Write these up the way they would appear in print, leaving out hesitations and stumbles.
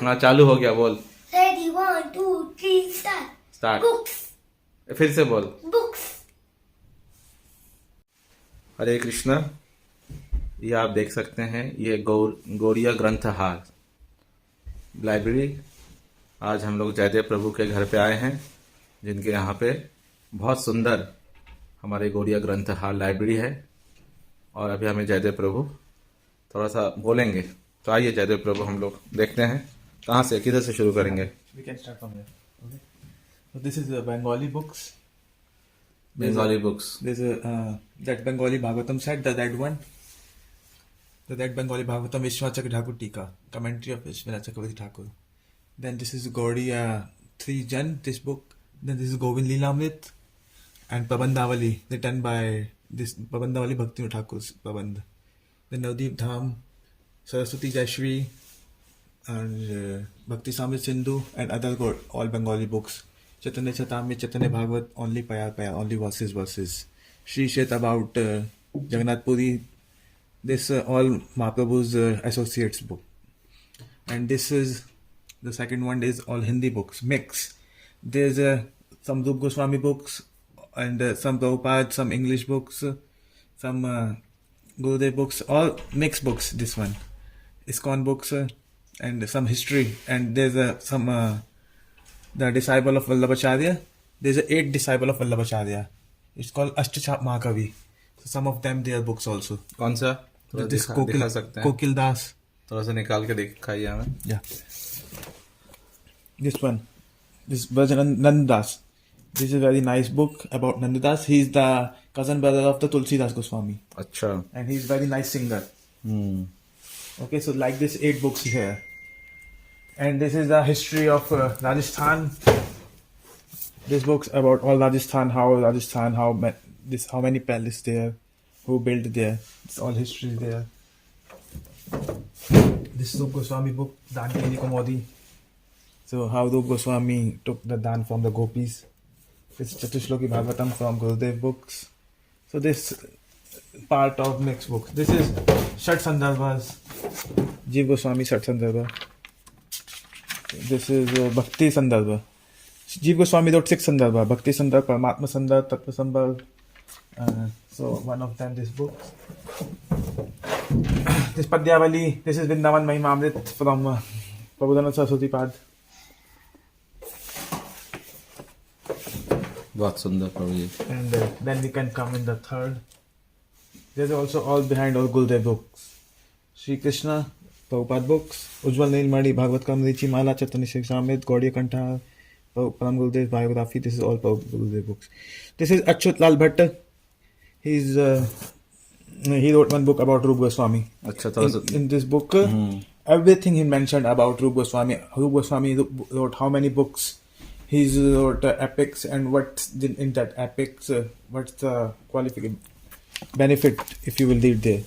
हाँ चालू हो गया, बोल। Ready, 1, 2, 3, start. स्टार्ट। Books, फिर से बोल। books. हरे कृष्णा। ये आप देख सकते हैं, ये गौड़िया ग्रंथहार लाइब्रेरी। आज हम लोग जयदेव प्रभु के घर पे आए हैं, जिनके यहाँ पे बहुत सुंदर हमारे गौड़िया ग्रंथहार लाइब्रेरी है। और अभी हमें जयदेव प्रभु थोड़ा सा बोलेंगे, तो आइए जयदेव प्रभु हम लोग देखते हैं कहाँ से, किधर से शुरू करेंगे। We can start from here. Okay. So this is Bengali books. Bengali books. There's that Bengali Bhagavatam set, that one. That Bengali Bhagavatam Vishwanath Thakur Tika, commentary of Vishwanath Chakravarti Thakur. Then this is Gaudiya 3 Jan, this book. Then this is Govind Leelamrit and Prabandhavali, written by this Prabandhavali Bhakti Thakur's Prabandh. Then Navdeep Dham, Saraswati Jayashri, and Bhakti Samrit Sindhu, and other all Bengali books. Chaitanya Chaitanya, Chaitanya Bhagavat, only Paya, only verses. Shri Shet about Jagannath Puri, this all Mahaprabhu's associates book. And this is, the second one is all Hindi books, mix. There's some Rup Goswami books, and some Prabhupada, some English books, some Gurudev books, all mixed books, this one. ISKCON books, and some history, and there's some the disciple of Vallabhacharya. There's 8 disciple of Vallabhacharya. It's called Ashtachap Mahakavi. So some of them, their books also. कौन सा? थोड़ा This दिखा सकते हैं? Kokil Das. थोड़ा सा निकाल के दिखाइए हमें। Yeah. This one. This version Nandadas. This is a very nice book about Nandadas. He's the cousin brother of the Tulsidas Goswami. अच्छा। And he's very nice singer. Okay, so like this 8 books here. And this is the history of Rajasthan. This book's about all Rajasthan, how many palaces there, who built there. It's all history there. This Rup Goswami book, Dan Ki Nikomodi. So how Rup Goswami took the Dan from the gopis. This is Chatushloki Bhagavatam from Gurudev books. So this part of next book. This is Shat Sandarbhas. Jeev Goswami Shat Sandarbha. This is Bhakti Sandarbha. Jeev Goswami wrote 6 Sandarbha. Bhakti Sandarbha, Paramatma Sandarbha, Tattva Sambhal. So one of them, this book. This Padyavali, this is Vrindavan Mahimamrit from Prabodhana Saraswati Pad. बहुत सुंदर प्रभु जी। And then we can come in the third. There's also all behind all Gurudev books. Sri Krishna, Prabhupada books, Ujjwal Nilmani, Bhagavad Kamrichi, Mala Chaitanya Charitamrita, Gaudiya Kantha, Param Gurudev biography. This is all Gurudev books. This is Achyut Lal Bhatt. He wrote one book about Rup Goswami. अच्छा, थोड़ा सा In this book, everything he mentioned about Rup Goswami. Rup Goswami wrote how many books. He wrote epics, and what's in that epics, what's the qualification benefit if you will read there.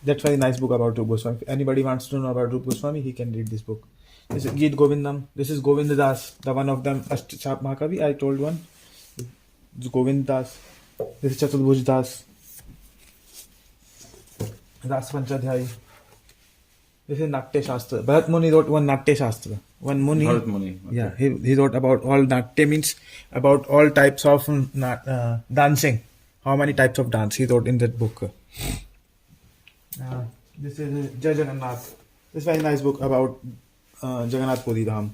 That's very nice book about Rup Goswami. If anybody wants to know about Rup Goswami, he can read this book. This is Geet Govindam. This is Govind Das, the one of them, Ashtachap Mahakavi. I told one. This is Govind Das. This is Chatulbhuj Das. Das Panchadhyay. This is Natya Shastra. Bharat Muni wrote one Natya Shastra. One Muni. Bharat मुनि। Yeah, he wrote about all Natya, means about all types of dancing. How many types of dance he wrote in that book. This is Jai Jagannath. This is very nice book about Jagannath Puri Dham.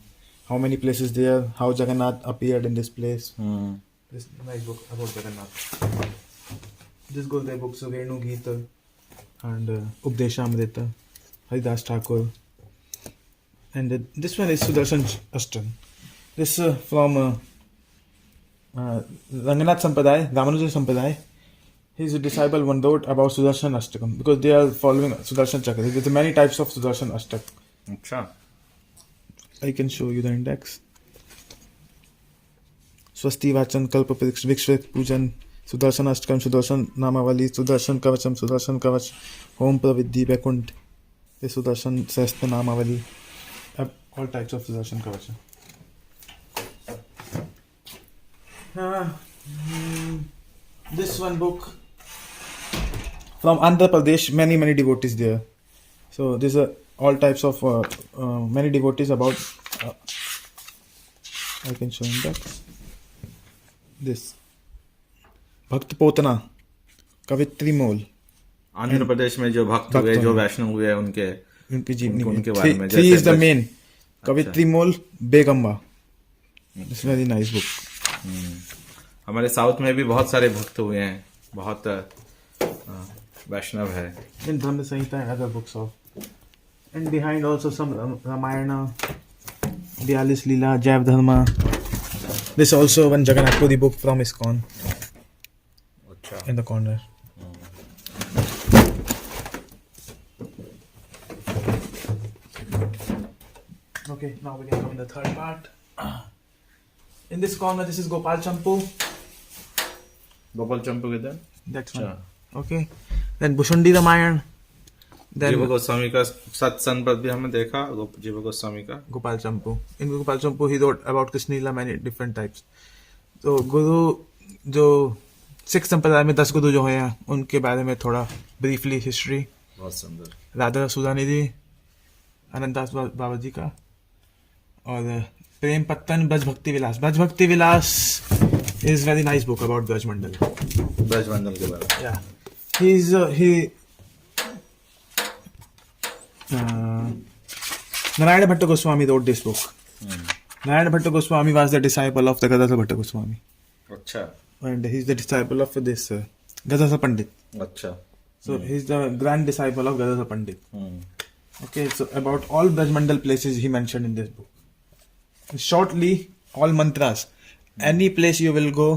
How many places there, how Jagannath appeared in this place. This is nice book about Jagannath. This Gurudev books, Venu Geeta and Updeshamrita, Haridas Thakur. And this one is Sudarshan Ashtam. This from Ranganath Sampradaya, Ramanuja Sampradaya. He's a disciple one wrote about Sudarshan Ashtakam, because they are following Sudarshan Chakra. There's many types of Sudarshan Ashtak. अच्छा। I can show you the index. Swasti Vachan, Kalpa Vikshvik Pujan, Sudarshan Ashtakam, Sudarshan Namavali, Sudarshan Kavach, Home Pravidhi Vaikunt, Sudarshan Sahastra Namavali. All types of Sudarshan Kavacha. This one book from Andhra Pradesh, many devotees there. So this is all types of many devotees about. I can show him that. This Bhakt Potana, Kavitri Mol. Andhra Pradesh में जो भक्त हुए, जो वैष्णव हुए, उनके उनकी जीवनी में उनके बारे में, थ्री इज द जैसे मेन कवित्री मोल बेगम्बा. This very nice book. हमारे साउथ में भी बहुत सारे भक्त हुए हैं, बहुत वैष्णव है. In Dhamma Samhita and other books of. And behind also some Ramayana, Bialis Leela, Jaiv Dharma. This also one Jagannath Puri book from ISKCON अच्छा. in the corner. Okay, now we can come in the third part. In this corner, this is Gopal Champu. Gopal चंपू के दर. That's one. Okay. Then Bhushundi Ramayana. Then जीव गोस्वामी का सत्संग पर भी हमने देखा, जीव गोस्वामी का. Gopal Champu. In Gopal Champu, he wrote about Krishna Leela, many different types. तो गुरु जो सिख संप्रदाय में 10 गुरु जो हैं उनके बारे में थोड़ा ब्रीफली हिस्ट्री. बहुत सुंदर. राधा सुधानिधि, अनंतदास बाबा जी का, और प्रेम पत्तन ब्रज भक्ति विलास. ब्रज भक्ति विलास is very nice book about Braj Mandal. Braj मंडल के बारे में. Yeah, Narayana Bhatta Goswami wrote this book. Narayana Bhatta Goswami was the disciple of the Gadadhar Bhatta Goswami, अच्छा. and he's the disciple of this Gadadhar Pandit. अच्छा. So he's the grand disciple of Gadadhar Pandit. Okay, so about all Braj Mandal places he mentioned in this book. Shortly, all mantras, any place you will go,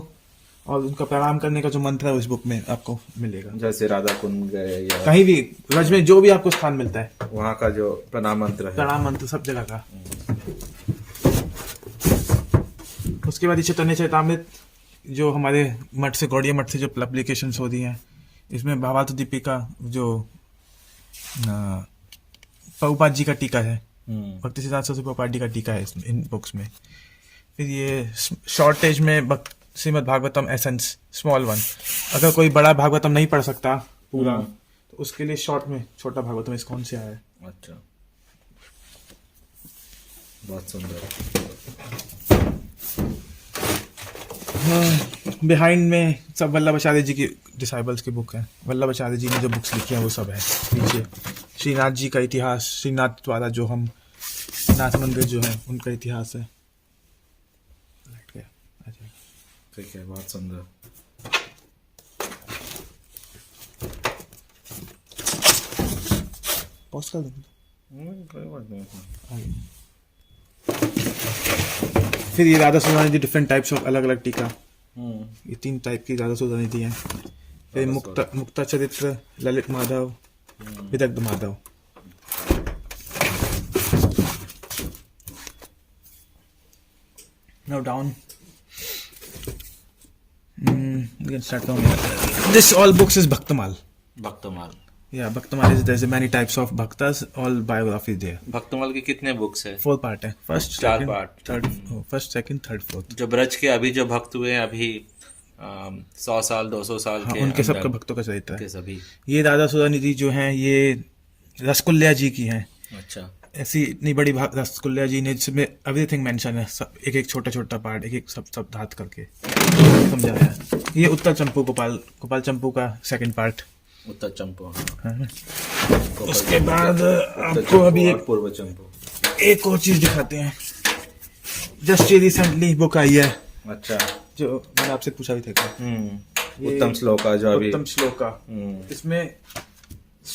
और उनका प्रणाम करने का जो मंत्र है उस बुक में आपको मिलेगा. जैसे राधा कुंड गए या कहीं भी ब्रज में जो भी आपको स्थान मिलता है, वहाँ का जो प्रणाम मंत्र है, प्रणाम मंत्र सब जगह का. उसके बाद ये चैतन्य चैतामृत जो हमारे मठ से, गौड़िया मठ से जो पब्लिकेशंस हो रही हैं, इसमें भावार्थ दीपिका जो प्रभुपाद जी का टीका है, भक्ति सिद्धांत सरस्वती प्रभुपाद जी का टीका है इन बुक्स में. फिर ये शॉर्टेज में Shrimad Bhagavatam essence small one. अगर कोई बड़ा भागवतम नहीं पढ़ सकता पूरा, तो उसके लिए शॉर्ट में छोटा भागवतम ISKCON से आया है. अच्छा. बहुत सुंदर. बिहाइंड में सब वल्लभाचार्य जी की डिसाइबल्स की बुक है. वल्लभाचार्य जी ने जो बुक्स लिखी हैं वो सब है पीछे. श्रीनाथ जी का इतिहास, श्रीनाथ द्वारा जो हम नाथ मंदिर जो है उनका इतिहास है. ठीक है. बहुत सुंदर. पॉज कर दूँ. कोई बात नहीं. फिर ये Radha Sudhanidhi, different types of अलग अलग टीका. ये 3 टाइप की राधा सुधानिधि हैं. फिर मुक्ता चरित्र, Lalit Madhav, Vidagdha Madhav. Now down. We can start from here. This all books is Bhaktamal. Bhaktamal. Yeah, Bhaktamal is there's many types of bhaktas, all biographies there. Bhaktamal के कितने बुक्स है? 4 part है. First, 4 second, part. third, first, second, third, fourth. जो ब्रज के अभी जो भक्त हुए हैं अभी 100 साल 200 साल हाँ, के उनके अंदर सबका भक्तों का चरित्र के है. सभी. ये राधा सुधानिधि जो हैं ये रसकुल्या जी की हैं. अच्छा. ऐसी इतनी बड़ी रसकुल्या जी ने, जिसमें एवरीथिंग मेंशन है, सब एक एक छोटा छोटा पार्ट, एक एक सब धात करके समझाया है. ये उत्तर चंपू गोपाल चंपू का सेकंड पार्ट. उत्तर चंपू. उसके बाद आपको अभी पूर्व चंपू एक और चीज दिखाते हैं. जस्ट ये रिसेंटली बुक आई है. अच्छा. जो मैंने आपसे पूछा भी था. उत्तम श्लोका जो अभी. उत्तम श्लोका. इसमें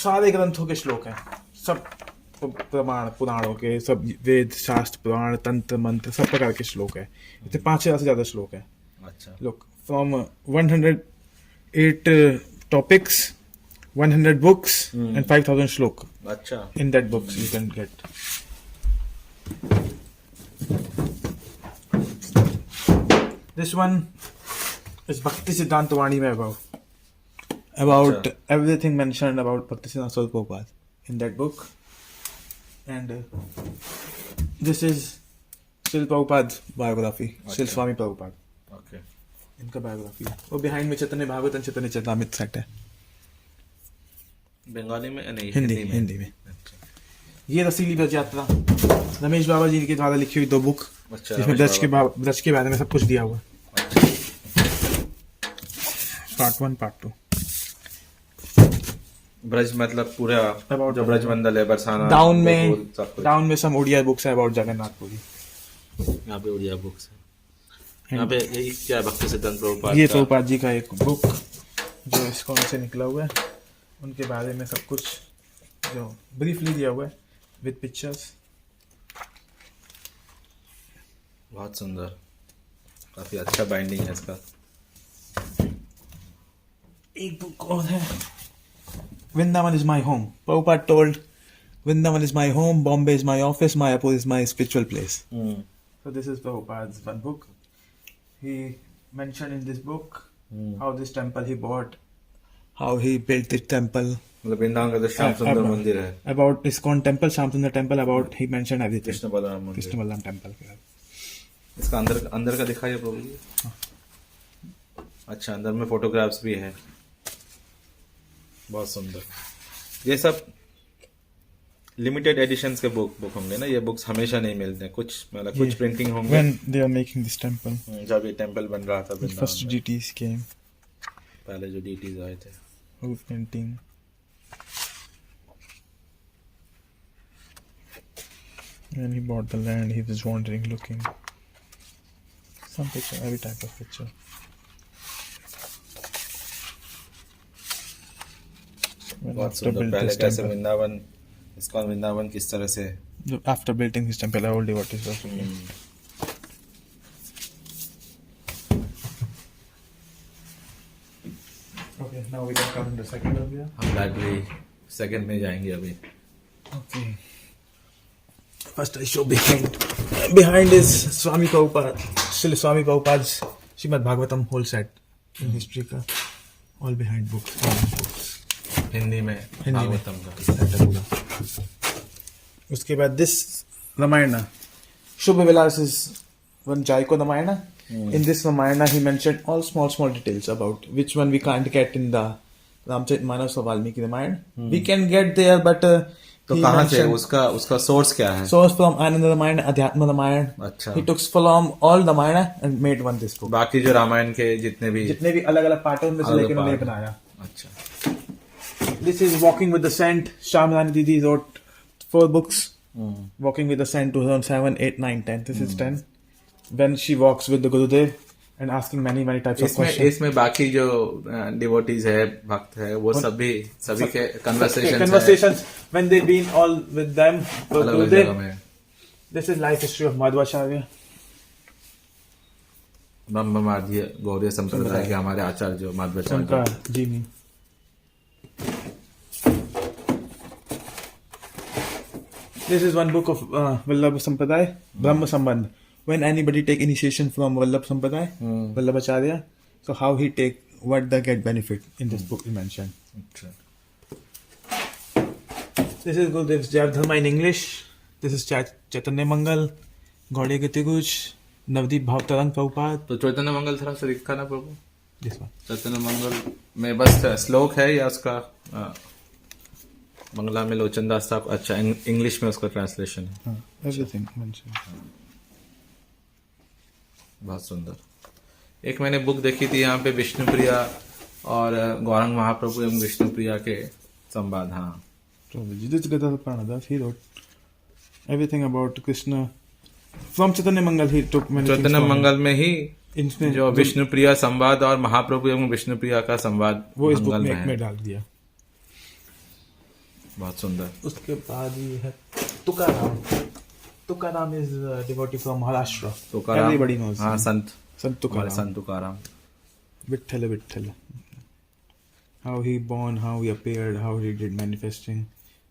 सारे ग्रंथों के श्लोक हैं, सब प्रमाण पुराणों के, सब वेद शास्त्र पुराण तंत्र मंत्र सब प्रकार के श्लोक है. इसमें 5000 से ज्यादा श्लोक है. अच्छा. लोग फ्रॉम 108 टॉपिक्स, 100 books and 5000 श्लोक. अच्छा. In that books you can get. This one is Bhakti Siddhanta Vani Vaibhav, about everything mentioned about Bhakti Siddhanta Swami Prabhupada in that book. And this is Srila Prabhupada biography, Srila Swami Prabhupada. Okay. इनका biography. और behind में चैतन्य भागवतम, चैतन्य Charitamrita set है. बंगाली में नहीं, हिंदी में. अच्छा. ये रसीली ब्रज यात्रा, रमेश बाबा जी के द्वारा लिखी हुई 2 बुक, अच्छा, जिसमें रमेश ब्रज के बारे में सब कुछ दिया हुआ है। Part 1 part 2। ब्रज मतलब पूरा About जो ब्रज मंडल है, बरसाना, डाउन गोकुल, सब कुछ। में सम उड़िया बुक्स है अबाउट जगन्नाथपुरी। यहाँ पे उड़िया बुक्स है। यहाँ पे यही क्या है, भक्ति सिद्धांत प्रभुपाद ये का? प्रभुपाद जी का एक बुक जो इस्कॉन से निकला हुआ है, उनके बारे में सब कुछ जो ब्रीफली दिया हुआ है विद पिक्चर्स। बहुत सुंदर, काफी अच्छा बाइंडिंग है इसका। एक बुक और है, Vrindavan is my home. Prabhupada told, Vrindavan is my home, Bombay is my office, Mayapur is my spiritual place. So this is Prabhupada's one book. He mentioned in this book how this temple he bought, how he built this temple. मतलब वृंदावन का जो श्याम सुंदर मंदिर है, About ISKCON temple, Shamsundar temple, about he mentioned everything. Krishna Balram मंदिर। Krishna Balram temple के बारे में। इसका अंदर का दिखाइए प्रभु जी। अच्छा, अंदर में फोटोग्राफ्स भी है, बहुत सुंदर। ये सब लिमिटेड एडिशंस के बुक होंगे ना, ये बुक्स हमेशा नहीं मिलते, कुछ मतलब कुछ प्रिंटिंग होंगे। When they are making this temple, जब ये टेम्पल बन रहा था वृंदावन first में, deities came, पहले जो डीटीज आए थे। who painting. When he bought the land, he was wandering, looking. Some picture, every type of picture. When बहुत after सुंदर। built पहले this कैसे temple, वृंदावन, इसका वृंदावन किस तरह से। after building his temple, all devotees also came. Okay, now we can come in the second area. हम library second में जाएंगे अभी। Okay. First I show behind. Behind is Swami Prabhupada. Still Swami Prabhupada's Srimad Bhagavatam whole set in history ka. All behind books. All books. Hindi में हिंदी में। भागवतम का। Set है पूरा. उसके बाद this Ramayana. Shubha Vilas is one Jaiko Ramayana. In this Ramayana he mentioned all small details about which one we can't get in the Ramcharitmanas or Valmiki Ramayana. We can get there but तो he कहाँ से mentioned उसका source क्या है? source from Ananda Ramayana, Adhyatma Ramayana. अच्छा। He took from all Ramayana and made one this book. बाकी जो रामायण के जितने भी अलग अलग पार्ट हैं उनमें से अलग लेकर उन्होंने part। बनाया. अच्छा। This is Walking with the Saint. Shyam Didi wrote 4 books. Walking with the Saint 2007, 8, 9, 10. This is 10. When she walks with the Gurudev and asking many types of questions. इसमें बाकी जो डिवोटीज है, भक्त है, वो सभी के Conversations when they've been all with them. अलग अलग Gurudev. जगह में। This is life history of Madhvacharya. ब्रह्म माध्य गौड़ीय संप्रदाय के हमारे आचार्य जो माध्वाचार्य। उनका जीवनी. This is one book of Vallabha Sampradaya, Brahma Sambandh. When anybody take initiation from Vallabha Sampradaya, Vallabhacharya, so how he take, what they get benefit in this book he mentioned. अच्छा। This is Gurudev's Jaiv Dharma in English. This is Chaitanya Mangal, Gaudiya Giti Guj, Navdeep Bhavtarang Prabhupada. तो चैतन्य मंगल थोड़ा सा दिखा ना प्रभु। This one. चैतन्य मंगल में बस श्लोक है या उसका मंगला में लोचन दास साहब। अच्छा, इंग्लिश में उसका ट्रांसलेशन है। Everything mentioned. बहुत सुंदर। एक मैंने बुक देखी थी यहाँ पे, विष्णुप्रिया और गौरंग महाप्रभु एवं विष्णुप्रिया के संवाद। हाँ, Prabhuji, this is Gadadhar Pranadas. He wrote everything about Krishna. From Chaitanya Mangal he took many things Chaitanya from him. मंगल में ही इसमें जो विष्णुप्रिया संवाद और महाप्रभु एवं विष्णुप्रिया का संवाद वो इस बुक मंगल में में एक में है। डाल दिया. बहुत सुंदर। उसके बाद ये है Tukaram. Tukaram is a devotee from Maharashtra. Tukaram, Everybody knows. हाँ, him. संत Sant हमारे Tukaram. Sant Tukaram. Vitthal. How he born, how he appeared, how he did manifesting.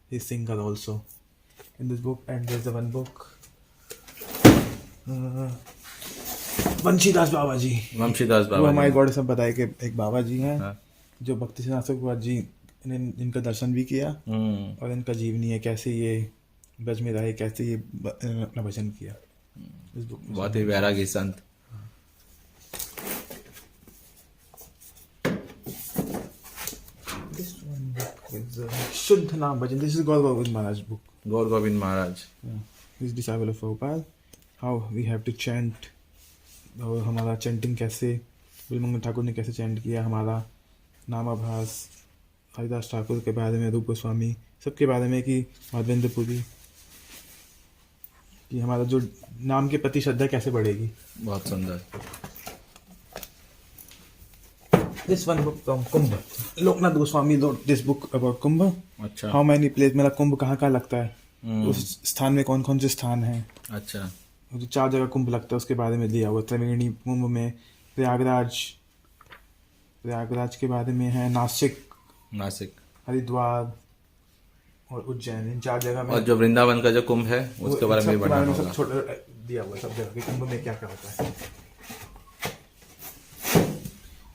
He's singer also. In this book, and there's the one book. वंशीदास बाबा जी. वंशीदास वो बाबा हमारे जी। गौड़ सब बताए कि एक बाबा जी हैं हाँ। जो भक्ति सिद्धांत प्रभुपाद जी ने इनका दर्शन भी किया और इनका जीवनी है कैसे ये ब्रज में रहे, कैसे ये अपना भजन किया. इस बुक में बहुत ही वैरागी संत। This one book is Shuddha Naam Bhajan. This is Gaur Govind Maharaj book. Gaur Govind Maharaj. He's disciple of Prabhupada. How we have to chant. और हमारा चैंटिंग कैसे बिलमंगल ठाकुर ने कैसे चैंट किया, हमारा नामाभास, हरिदास ठाकुर के बारे में, रूप गोस्वामी सबके बारे में, कि माधवेंद्रपुरी, कि हमारा जो नाम के प्रति श्रद्धा कैसे बढ़ेगी. बहुत सुंदर. This one book from Kumbh. Loknath Goswami wrote this book about कुंभ. अच्छा. How many places, मेरा कुंभ कहाँ कहाँ लगता है, उस स्थान में कौन कौन से स्थान हैं. अच्छा. जो 4 जगह कुंभ लगता है उसके बारे में दिया हुआ. त्रिवेणी कुंभ में, प्रयागराज के बारे में है, नासिक, हरिद्वार और उज्जैन, इन 4 जगह में. और जो वृंदावन का जो कुंभ है उसके बारे में भी बढ़ा होगा. सब छोटा दिया हुआ सब जगह के कुंभ में क्या क्या होता है.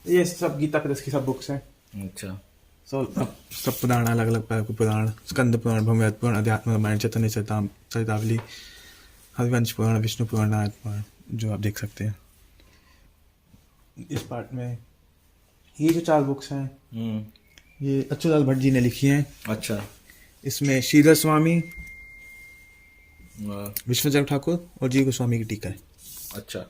ये सब गीता प्रेस की सब बुक्स हैं. अच्छा. सब पुराण अलग अलग पुराण, स्कंद पुराण, भगवत पुराण, अध्यात्म रामायण, चैतन्य चरितावली, हरिवंश पुराण, विष्णु पुराण, नारद पुराण, जो आप देख सकते हैं. इस पार्ट में ये जो 4 बुक्स हैं ये अच्युतलाल भट्ट जी ने लिखी हैं. अच्छा. इसमें श्रीधर स्वामी, विश्वचंद्र ठाकुर और जी गोस्वामी की टीका है. अच्छा.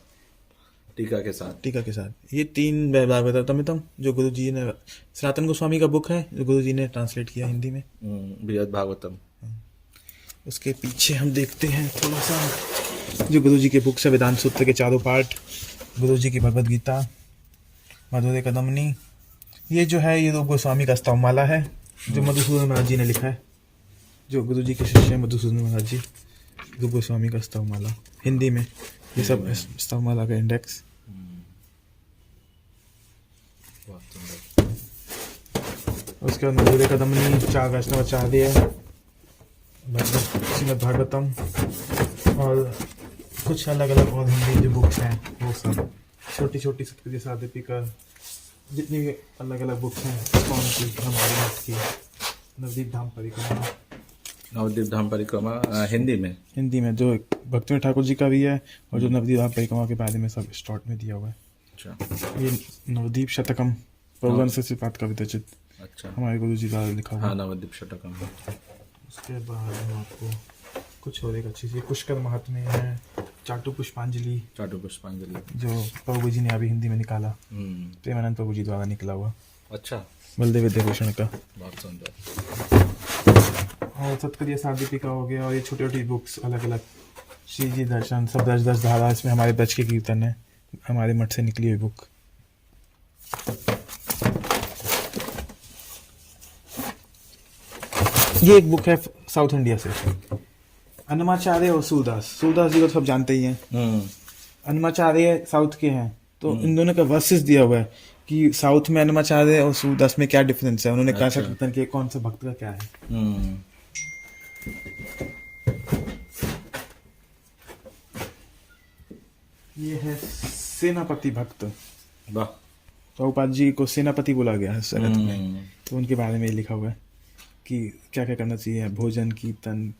टीका के साथ ये 3 भागवतम जो गुरु जी ने, सनातन गोस्वामी का बुक है जो गुरु जी ने ट्रांसलेट किया हिंदी में, बृहद भागवतम. उसके पीछे हम देखते हैं थोड़ा सा जो गुरु जी के बुक है, वेदांत सूत्र के 4 पार्ट, गुरु जी की भगवद गीता, मधुरे कदमनी. ये जो है ये रूप गोस्वामी का स्तवमाला है जो मधुसूदन महाराज जी ने लिखा है, जो गुरु जी के शिष्य हैं मधुसूदन महाराज जी. रूप गोस्वामी का स्तवमाला हिंदी में, ये सब स्तवमाला का इंडेक्स. उसके बाद मधुरे कदमनी, 4 वैष्णवाचार्य, श्रीमद् भागवतम और कुछ अलग अलग और हिंदी जो बुक्स हैं वो सब, छोटी छोटी सत्कृति साधीपिका, जितनी भी अलग अलग बुक्स हैं, कौन की, हमारे मठ की, नवदीप धाम परिक्रमा हिंदी में जो भक्तिविनोद ठाकुर जी का भी है, और जो नवदीप धाम परिक्रमा के बारे में सब शॉर्ट में दिया हुआ है. अच्छा. ये नवदीप शतकम प्रभुवन से श्रीपाद का विरचित, अच्छा, हमारे गुरु जी द्वारा लिखा हुआ. हाँ, नवदीप शतकम. उसके बाद हम आपको कुछ और एक अच्छी सी पुष्कर महात्म्य है, चाटू पुष्पांजलि जो प्रभु जी ने अभी हिंदी में निकाला, प्रेमानंद प्रभु जी द्वारा निकला हुआ. अच्छा. बलदेव विद्याभूषण का. बहुत सुंदर. और सत्क्रिया साधीपिका हो गया, और ये छोटी छोटी बुक्स अलग अलग, श्री जी दर्शन, सब 10 धारा, इसमें हमारे ब्रज के कीर्तन है, हमारे मठ से निकली हुई बुक. ये एक बुक है साउथ इंडिया से, अन्नमाचार्य और सूरदास जी को सब जानते ही हैं. अन्नमाचार्य साउथ के हैं, तो इन दोनों का वर्सेस दिया हुआ है कि साउथ में अन्नमाचार्य और सूरदास में क्या डिफरेंस है, उन्होंने कैसा कीर्तन किया, कौन सा भक्त का क्या है. ये है सेनापति भक्त. वाह. प्रभुपाद जी को सेनापति बोला गया है संगत में, तो उनके बारे में लिखा हुआ है कि क्या क्या करना चाहिए, भोजन, कीर्तन,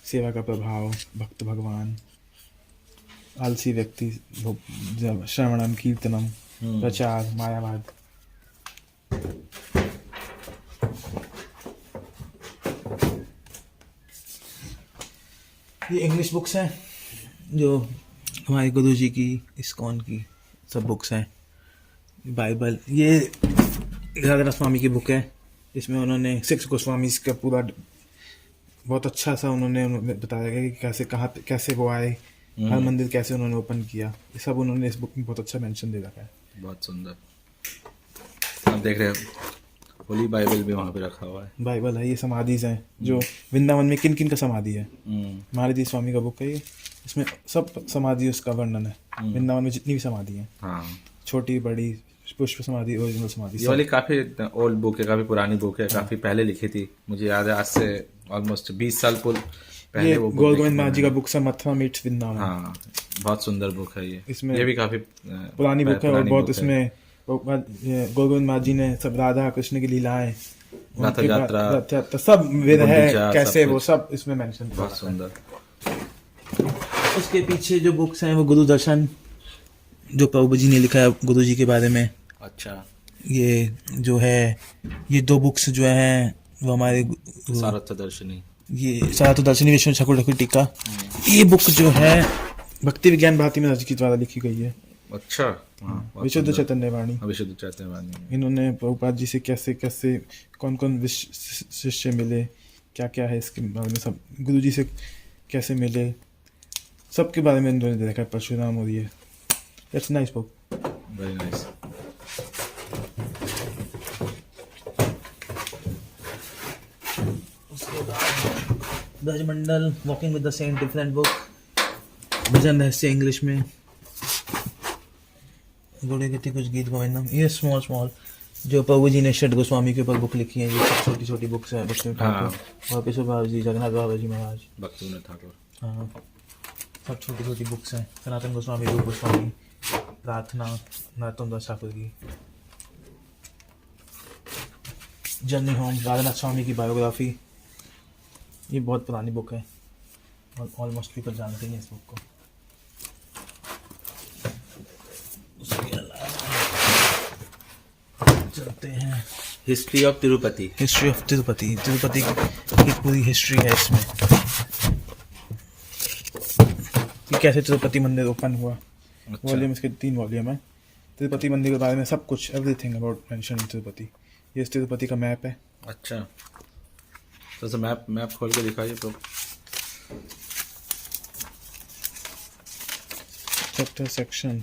सेवा का प्रभाव, भक्त भगवान, आलसी व्यक्ति, श्रवणम, कीर्तनम, प्रचार, मायावाद. ये इंग्लिश बुक्स हैं जो हमारे गुरु जी की, इस्कॉन की सब बुक्स हैं. बाइबल, ये राधा स्वामी की बुक है, इसमें उन्होंने 6 गोस्वामी का पूरा बहुत अच्छा सा उन्होंने बताया गया कि कैसे, कहाँ, कैसे वो आए, हर मंदिर कैसे उन्होंने ओपन किया, ये सब उन्होंने इस बुक में बहुत अच्छा मेंशन दे रखा है. बहुत सुंदर. आप देख रहे हैं होली बाइबल भी वहाँ पे रखा हुआ है. बाइबल है, ये समाधिज हैं जो वृंदावन में किन किन का समाधि है. महाराज स्वामी का बुक है ये, इसमें सब समाधि उसका वर्णन है, वृंदावन में जितनी भी समाधि है, छोटी बड़ी, पुष्प समाधि, ओरिजिनल समाधि. ये वाली काफी ओल्ड बुक है, काफी पुरानी बुक है, काफी पहले लिखी थी, मुझे याद है आज से ऑलमोस्ट 20 साल पहले वो गौर गोविंद महाराज जी का बुक है, मथुरा मीट्स वृंदावन. हाँ, बहुत सुंदर बुक है ये. इसमें ये भी काफी पुरानी बुक है, और बहुत इसमें गौर गोविंद महाराज जी ने सब राधा कृष्ण की लीलाएं, रथ यात्रा, सब वेद है कैसे, वो सब इसमें मेंशन. बहुत सुंदर. उसके पीछे जो बुक्स हैं वो गुरु दर्शन, जो प्रभु जी ने लिखा है गुरु जी के बारे में. अच्छा. ये जो है, ये 2 बुक्स जो हैं वो हमारे सारस्वत दर्शनी, ये सनातन दर्शनी विश्वनाथ ठाकुर ठाकुर टीका। ये बुक जो है भक्ति विज्ञान भारती महाराज जी द्वारा लिखी गई है। अच्छा, हाँ, बहुत विशुद्ध सुंदर। चैतन्य वाणी। विशुद्ध चैतन्य वाणी। इन्होंने प्रभुपाद जी से कैसे कैसे कौन कौन शिष्य मिले, क्या क्या है इसके बारे में सब, गुरु जी से कैसे मिले, सबके बारे में इन्होंने देखा है। परशुराम और ये it's nice book. Very nice. Brajmandal walking with the saint different book. Bhajan Rahasya English में। गोड़े के कुछ गीत गोविंदम। ये स्मॉल स्मॉल जो प्रभु जी ने षड गोस्वामी के ऊपर बुक लिखी है, ये सब छोटी छोटी बुक्स है। भक्ति ठाकुर और केशव बाबा जी, जगन्नाथ बाबा जी महाराज, भक्ति विनोद ठाकुर, हाँ, सब छोटी छोटी बुक्स हैं। सनातन गोस्वामी, रूप गोस्वामी, प्रार्थना, नरोत्तम दास ठाकुर की, जर्नी होम, राधानाथ स्वामी की बायोग्राफी। ये बहुत पुरानी बुक है और ऑलमोस्ट पीपल जानते हैं इस बुक को। उसके अलावा चलते हैं history of Tirupati. History of Tirupati. Tirupati की पूरी हिस्ट्री है इसमें कि कैसे तिरुपति मंदिर ओपन हुआ। अच्छा। वॉल्यूम इसके 3 वॉल्यूम है। तिरुपति मंदिर के बारे में सब कुछ, everything about mention in Tirupati. ये तिरुपति का मैप है। अच्छा, तो मैप खोल के दिखाइए तो। चैप्टर सेक्शन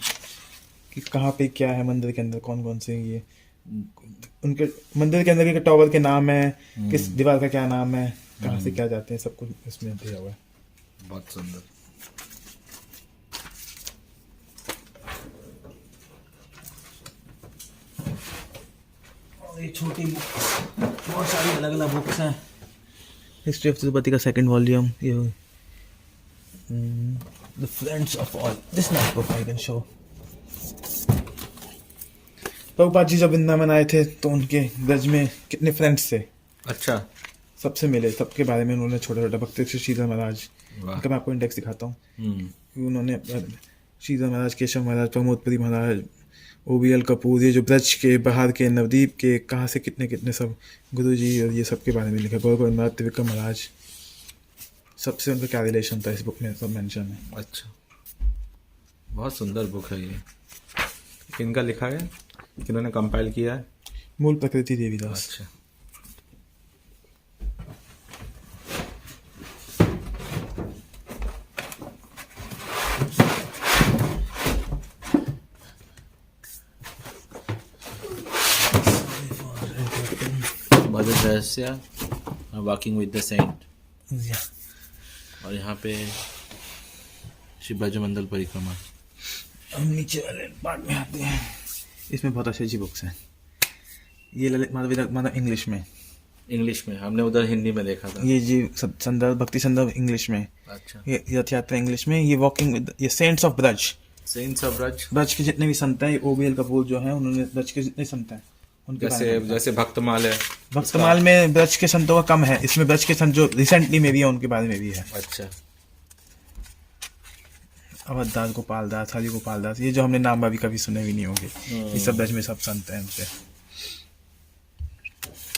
कि कहाँ पे क्या है मंदिर के अंदर, कौन कौन से ये उनके मंदिर के अंदर के टॉवर के नाम है, किस दीवार का क्या नाम है, कहाँ से क्या जाते हैं, सब कुछ इसमें दिया हुआ है। बहुत सुंदर। और ये छोटी बहुत सारी अलग अलग बुक्स हैं। हिस्ट्री ऑफ तिरुपति का 2nd वॉल्यूम, ये the friends of all, this nice book I can show. Prabhupada ji जब वृंदावन आए थे तो उनके ब्रज में कितने फ्रेंड्स थे। अच्छा, सबसे मिले, सबके बारे में उन्होंने छोटा छोटा भक्ति श्रीधर महाराज, वाह। उनका मैं आपको इंडेक्स दिखाता हूँ। हम्म, उन्होंने श्रीधर महाराज, केशव महाराज, प्रमोदपुरी महाराज, OBL कपूर, ये जो ब्रज के बाहर के नवदीप के कहाँ से कितने कितने सब गुरु जी और ये सब के बारे में लिखा। गौर गोविंद त्रिविक्रम महाराज, सबसे उनका क्या रिलेशन था इस बुक में सब मेंशन है। अच्छा, बहुत सुंदर बुक है ये। किनका लिखा है, किन्होंने कंपाइल किया है? मूल प्रकृति देवीदास। अच्छा, भजन रहस्य, वॉकिंग विद द सेंट, और यहाँ पे श्री ब्रजमंडल परिक्रमा। हम नीचे वाले पार्ट में आते हैं। इसमें बहुत अच्छी अच्छी बुक्स हैं। ये ललित माधव इंग्लिश में, इंग्लिश में हमने उधर हिंदी में देखा था। ये जी संदर्भ, भक्ति संदर्भ इंग्लिश में, अच्छा, ये रथ यात्रा इंग्लिश में, ये वॉकिंग विद, ये saints of Braj, saints of Braj. Braj के जितने भी संत हैं, OBL कपूर जो हैं उन्होंने ब्रज के जितने संत हैं उनके बारे जैसे में जैसे भक्तमाल है। भक्तमाल में ब्रज के संतों का कम है, इसमें ब्रज के संत जो रिसेंटली में भी है उनके बारे में भी है। अच्छा, अवधदास, गोपाल दास, हरि गोपाल दास, ये जो हमने नाम अभी कभी सुने भी नहीं होंगे, ये सब ब्रज में सब संत हैं उनके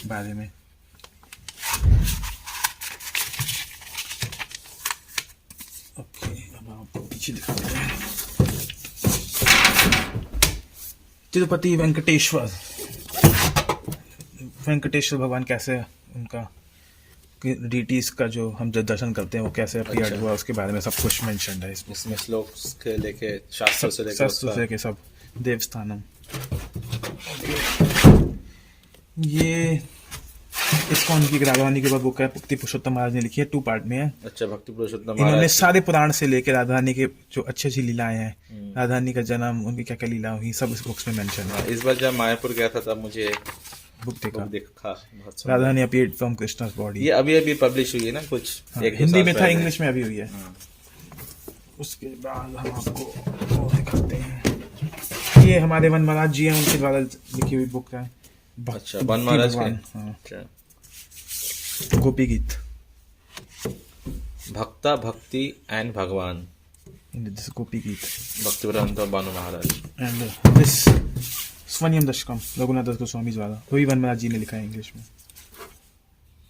बारे में। ओके, अब आपको पीछे दिखाते हैं। तिरुपति वेंकटेश्वर, वेंकटेश्वर भगवान कैसे उनका डीटीज का जो हम जब दर्शन करते हैं वो कैसे अपीयर्ड हुआ, उसके बारे में सब कुछ मेंशन्ड है इसमें। इसमें श्लोक के लेके शास्त्र से लेके शास्त्र से लेके सब देवस्थानम। ये इस्कॉन की राधारानी के बाद बुक है, भक्ति पुरुषोत्तम महाराज ने लिखी है, 2 पार्ट में है। अच्छा, भक्ति पुरुषोत्तम इन्होंने महाराज। सारे पुराण से लेके राधारानी के जो अच्छी अच्छी लीलाएं हैं, राधारानी का जन्म, उनकी क्या क्या लीला हुई, सब इस बुक्स में मेंशन है। इस बार जब मायापुर गया था तब मुझे बुक देखा, देखा बहुत सुंदर। Radharani appeared from Krishna's body. ये अभी पब्लिश हुई है ना कुछ, एक दो हिंदी साल में था, पहले। इंग्लिश में अभी हुई है। उसके बाद हम आपको वो दिखाते हैं। ये हमारे वन महाराज जी हैं, उनके द्वारा लिखी हुई बुक है। अच्छा, वन महाराज के। हाँ। अच्छा, गोपी गीत, भक्ता भक्ति एंड भगवान, दिस गोपी गीत भक्तिवेदांत बानु महाराज। एंड दिस स्वनियम दशकम, रघुनाथ दास गोस्वामी द्वारा, वही वन महाराज जी ने लिखा है इंग्लिश में।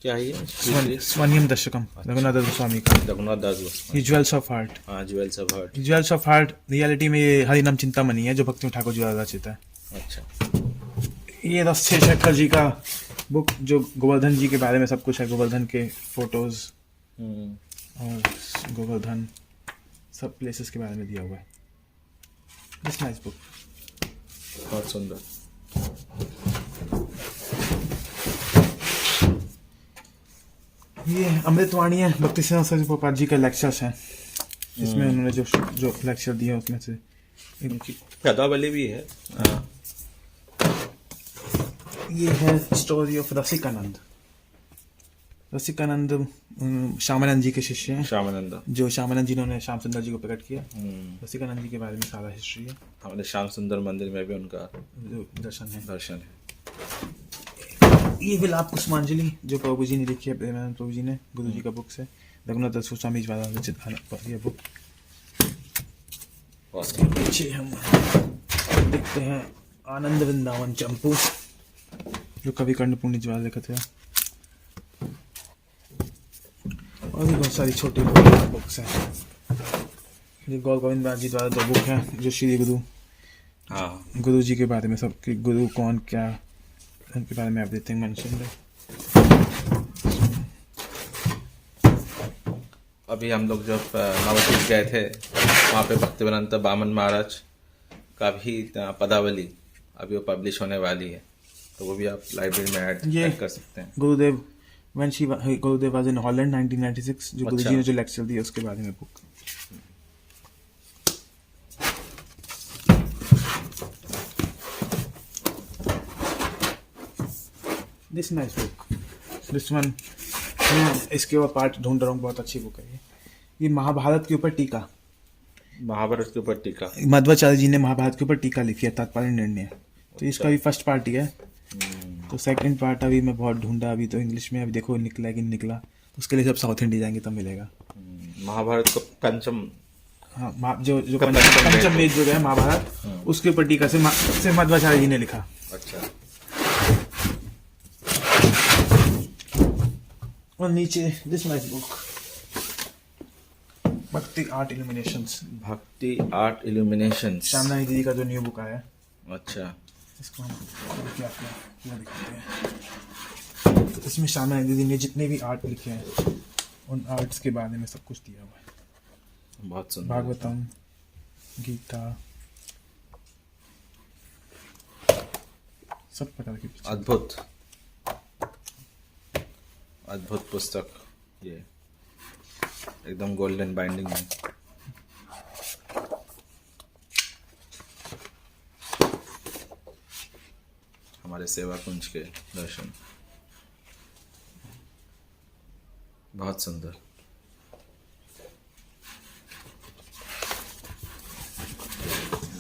क्या है ये? स्वनियम दशकम रघुनाथ स्वामी का, रघुनाथ दास गोस्वामी। ये ज्वेल्स ऑफ हार्ट। हाँ, jewels of heart. Jewels of heart reality में ये हरिनाम चिंतामणि है जो भक्ति ठाकुर जी द्वारा रचित है। अच्छा। ये रस्थेर शेखर जी का बुक जो गोवर्धन जी के बारे में सब कुछ है, गोवर्धन के फोटोज और गोवर्धन सब प्लेसेस के बारे में दिया हुआ है। This nice book. बहुत सुंदर। ये अमृतवाणी है, भक्ति सिंह सरस्वती जी के लेक्चर्स हैं, इसमें उन्होंने जो लेक्चर दिए उसमें से इनकी पदावली भी है। हाँ। ये है स्टोरी ऑफ रसिकानंद। रसिकानंद श्यामानंद जी के शिष्य हैं, श्यामानंद, जो श्यामानंद जी ने श्याम सुंदर जी को प्रकट किया। रसिकानंद जी के बारे में सारा हिस्ट्री है। हमारे श्याम सुंदर मंदिर में भी उनका दर्शन है। ये विलाप कुसुमांजलि जो प्रभु जी ने लिखी है, प्रेमानंद प्रभु जी ने गुरु जी का बुक से, रघुनाथ दास गोस्वामी जी द्वारा रचित ये बुक। पीछे हम देखते हैं आनंद वृंदावन चंपू जो कवि कर्णपूर्णी जी द्वारा लिखित है, और भी बहुत सारी छोटी बुक्स हैं। ये गौर गोविंद जी द्वारा 2 बुक हैं जो श्री गुरु, गुरु जी के बारे में, सब कि गुरु कौन क्या उनके बारे में एवरीथिंग मेंशन है। अभी हम लोग जब नवद्वीप गए थे वहाँ पे भक्तिवेदांत बामन महाराज का भी पदावली अभी वो पब्लिश होने वाली है, तो वो भी आप लाइब्रेरी में ऐड कर सकते हैं। गुरुदेव गुरुदेव वाज इन हॉलैंड 1996 जो गुरु जी ने जो लेक्चर दिया उसके बारे में book. This nice book, this one मैं इसके ऊपर पार्ट ढूंढ रहा हूँ, बहुत अच्छी बुक है ये महाभारत के ऊपर टीका। महाभारत के ऊपर टीका मध्वाचार्य जी ने महाभारत के ऊपर टीका लिखी है, तात्पर्य निर्णय। तो इसका भी फर्स्ट पार्ट ही है, तो सेकंड पार्ट अभी मैं बहुत ढूंढा, अभी तो इंग्लिश में, अभी देखो निकला कि नहीं निकला, उसके लिए सब साउथ इंडिया जाएंगे तब मिलेगा। महाभारत को पंचम, हाँ जो पंचम वेद जो है महाभारत, उसके ऊपर टीका से मध्वाचार्य जी ने लिखा। अच्छा। और नीचे दिस नाइस बुक भक्ति आर्ट इल्यूमिनेशंस, भक्ति आर्ट इल्यूमिनेशंस, श्यामनाई दीदी का जो न्यू बुक आया है। अच्छा। इसको हम क्या दिखाते हैं, तो इसमें श्यामनाई दीदी ने जितने भी आर्ट लिखे हैं उन आर्ट्स के बारे में सब कुछ दिया हुआ है। बहुत सुंदर। भागवतम, गीता, सब प्रकार की अद्भुत अद्भुत पुस्तक, ये एकदम गोल्डन बाइंडिंग में। हमारे सेवा कुंज के दर्शन, बहुत सुंदर।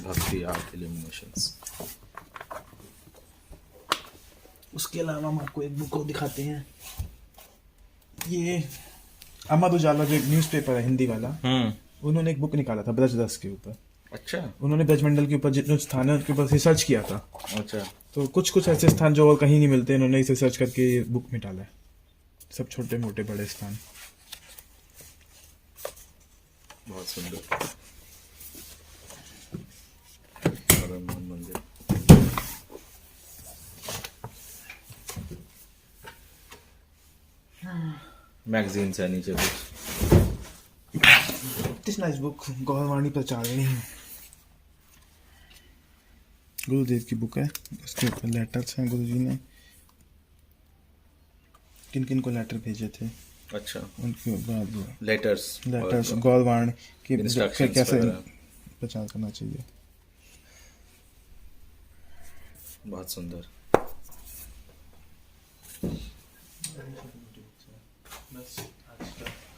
भक्ति आर्ट इल्यूमिनेशंस। उसके अलावा हम आपको एक बुक को दिखाते हैं, ये अमर उजाला जो एक न्यूज़पेपर है हिंदी वाला, उन्होंने एक बुक निकाला था ब्रज रस के ऊपर। अच्छा। उन्होंने ब्रजमंडल के ऊपर जितने स्थान है उनके ऊपर रिसर्च किया था। अच्छा। तो कुछ कुछ ऐसे स्थान जो और कहीं नहीं मिलते, इन्होंने इसे सर्च करके बुक में डाला है, सब छोटे मोटे बड़े स्थान। बहुत सुंदर। मंदिर, मैगजीन्स है नीचे कुछ। दिस नाइस बुक गौरवाणी प्रचारिणी, गुरुदेव की बुक है, उसके ऊपर लेटर्स हैं, गुरुजी ने किन किन को लेटर भेजे थे। अच्छा। उनके बाद लेटर्स गौरवाणी की instructions कैसे वगैरह। प्रचार करना चाहिए। बहुत सुंदर।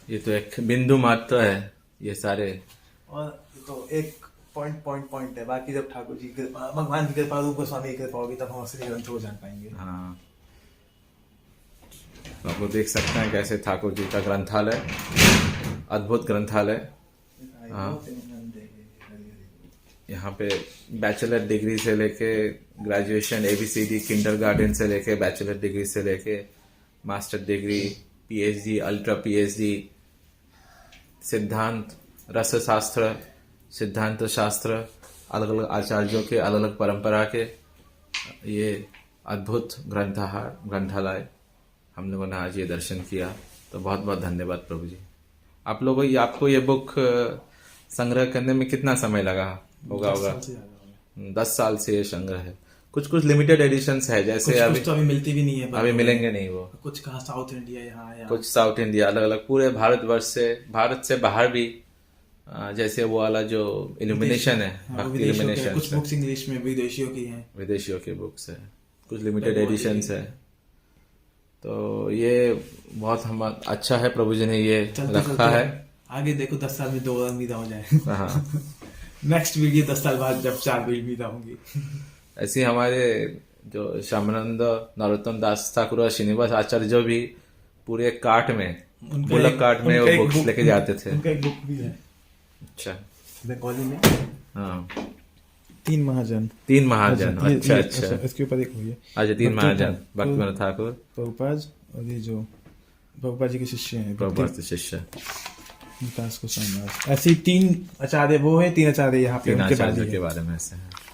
ये तो एक बिंदु मात्र है, ये सारे। और तो एक पॉइंट है, बाकी जब ठाकुर जी कृपा, भगवान की कृपा, रूप गोस्वामी की कृपा होगी तब हम असली ग्रंथ को जान पाएंगे। हाँ, तो आप लोग देख सकते हैं कैसे ठाकुर जी का ग्रंथालय, अद्भुत ग्रंथालय। हाँ, यहाँ पे बैचलर डिग्री से लेके ग्रेजुएशन, ABCD किंडरगार्टन से लेके बैचलर डिग्री से लेके master degree, PhD, ultra PhD, सिद्धांत रसशास्त्र, सिद्धांत शास्त्र, अलग अलग आचार्यों के, अलग अलग परंपरा के ये अद्भुत ग्रंथालय हम लोगों ने आज ये दर्शन किया। तो बहुत बहुत धन्यवाद प्रभु जी। आप लोगों आपको ये बुक संग्रह करने में कितना समय लगा होगा? 10 साल से ये संग्रह है। कुछ लिमिटेड एडिशंस है, जैसे अभी तो अभी मिलती भी नहीं है, अभी मिलेंगे नहीं वो। कुछ कहाँ साउथ इंडिया यहाँ कुछ साउथ इंडिया, अलग अलग पूरे भारतवर्ष से, भारत से बाहर भी, जैसे वो वाला जो इल्यूमिनेशन है, भक्ति इल्यूमिनेशन, कुछ बुक्स इंग्लिश में विदेशियों की हैं, विदेशियों की बुक्स है, कुछ लिमिटेड एडिशंस है। तो ये बहुत हम अच्छा है, प्रभु जी ने ये रखा है। आगे देखो 10 साल में 2 उम्मीद हो जाए। हाँ, नेक्स्ट वीडियो 10 साल बाद जब 4 उम्मीद होंगी। ऐसे हमारे जो श्यामानंद नरोत्तम दास ठाकुर और श्रीनिवास आचार्य जो भी पूरे कार्ट में, बुलक कार्ट में वो बुक्स लेके जाते थे। उनका एक बुक भी है। अच्छा, बंगाली में। हाँ, 3 महाजन। अच्छा। इसके ऊपर एक हुई है। अच्छा, 3 महाजन, भक्तिविनोद ठाकुर, प्रभुपाद और ये जो प्रभुपाद जी के शिष्य हैं, प्रभुपाद के शिष्य, विकास को समाज, ऐसे 3 आचार्य वो है, 3 आचार्य यहाँ पे 3 उनके बाद आचार्यों के बारे में ऐसे है।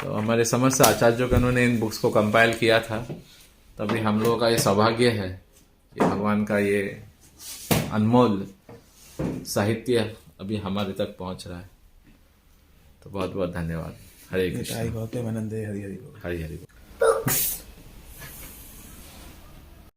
तो हमारे समस्त आचार्यों का उन्होंने इन बुक्स को कंपाइल किया था, तभी हम लोगों का ये सौभाग्य है कि भगवान का ये अनमोल साहित्य अभी हमारे तक पहुंच रहा है। तो बहुत बहुत धन्यवाद। हरे कृष्ण। हरि हरि बोल। हरि हरि बोल।